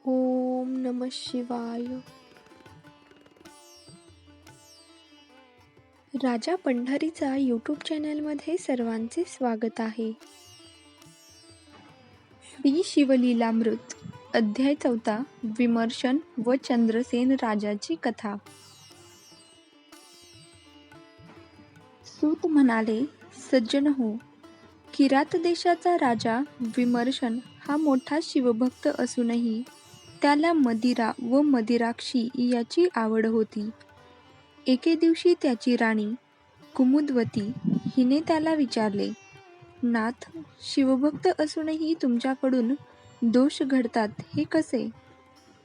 ओम नमः शिवाय. राजा पंढरीचा यूट्यूब चॅनलमध्ये सर्वांचे स्वागत आहे. श्री शिवलीलामृत अध्याय 4 विमर्शन व चंद्रसेन राजाची कथा. सूत म्हणाले, सज्जन हो, किरात देशाचा राजा विमर्शन हा मोठा शिवभक्त असूनही त्याला मदिरा व मदिराक्षी याची आवड होती. एके दिवशी त्याची राणी कुमुदवती हिने त्याला विचारले, नाथ, शिवभक्त असूनही तुमच्याकडून दोष घडतात हे कसे?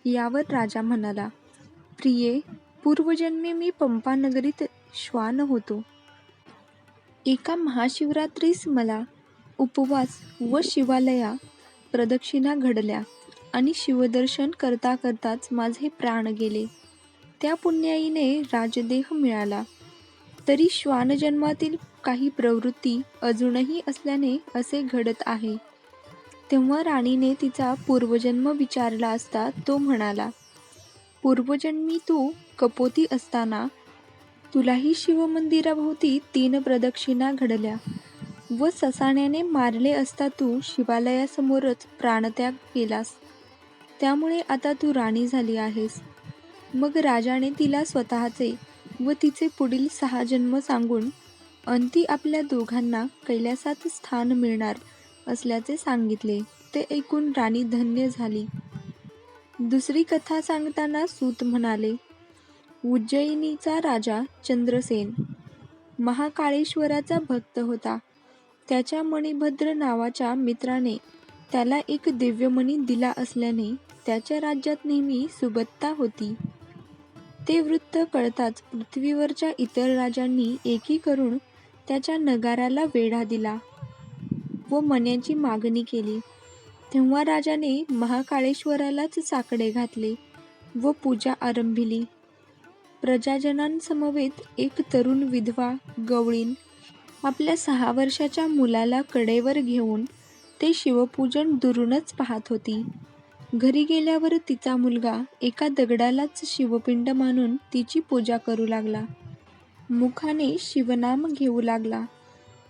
यावर राजा म्हणाला, प्रिये, पूर्वजन्मी मी पंपा नगरीत श्वान होतो. एका महाशिवरात्रीस मला उपवास व शिवालया प्रदक्षिणा घडल्या आणि शिवदर्शन करता करताच माझे प्राण गेले. त्या पुण्याईने राजदेह मिळाला. तरी श्वान जन्मातील काही प्रवृत्ती अजूनही असल्याने असे घडत आहे. तेव्हा राणीने तिचा पूर्वजन्म विचारला असता तो म्हणाला, पूर्वजन्मी तू कपोती असताना तुलाही शिवमंदिराभोवती 3 प्रदक्षिणा घडल्या व ससाण्याने मारले असता तू शिवालयासमोरच प्राणत्याग केलास. त्यामुळे आता तू राणी झाली आहेस. मग राजाने तिला स्वतःचे व तिचे पुढील 6 जन्म सांगून अंती आपल्या दोघांना कैलासात स्थान मिळणार असल्याचे सांगितले. ते ऐकून राणी धन्य झाली. दुसरी कथा सांगताना सूत म्हणाले, उज्जयिनीचा राजा चंद्रसेन महाकाळेश्वराचा भक्त होता. त्याच्या मणिभद्र नावाच्या मित्राने त्याला एक दिव्यमणी दिला असल्याने त्याच्या राज्यात नेहमी सुबत्ता होती. ते वृत्त कळताच पृथ्वीवरच्या इतर राजांनी एकी करून त्याच्या नगाराला वेढा दिला व मण्याची मागणी केली. तेव्हा राजाने महाकाळेश्वरालाच साकडे घातले व पूजा आरंभिली. प्रजाजनांसमवेत एक तरुण विधवा गवळीण आपल्या 6 वर्षाच्या मुलाला कडेवर घेऊन ते शिवपूजन दुरूनच पाहत होती. घरी गेल्यावर तिचा मुलगा एका दगडालाच शिवपिंड मानून तिची पूजा करू लागला. मुखाने शिवनाम घेऊ लागला.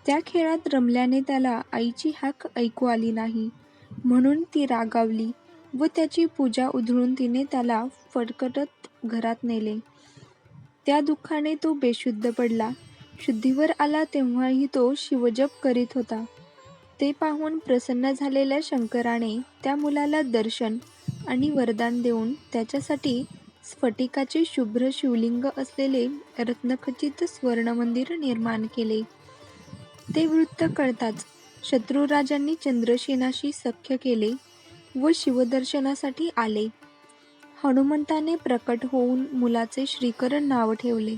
त्या खेळात रमल्याने त्याला आईची हाक ऐकू आली नाही, म्हणून ती रागावली व त्याची पूजा उधळून तिने त्याला फटकत घरात नेले. त्या दुःखाने तो बेशुद्ध पडला. शुद्धीवर आला तेव्हाही तो शिवजप करीत होता. ते पाहून प्रसन्न झालेल्या शंकराने त्या मुलाला दर्शन आणि वरदान देऊन त्याच्यासाठी स्फटिकाचे शुभ्र शिवलिंग असलेले रत्नखचित स्वर्णमंदिर निर्माण केले. ते वृत्त कळताच शत्रुराजांनी चंद्रसेनाशी सख्य केले व शिवदर्शनासाठी आले. हनुमंताने प्रकट होऊन मुलाचे श्रीकर नाव ठेवले.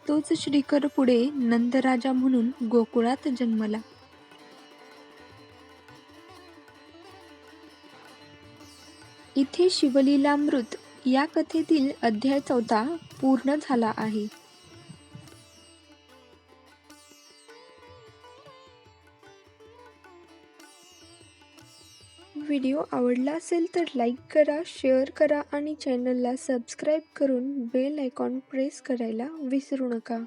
तोच श्रीकर पुढे नंदराजा म्हणून गोकुळात जन्मला. इथे शिवलीलामृत या कथेतील अध्याय 4 पूर्ण झाला आहे. व्हिडिओ आवडला असेल तर लाईक करा, शेअर करा आणि चॅनलला सबस्क्राईब करून बेल आयकॉन प्रेस करायला विसरू नका.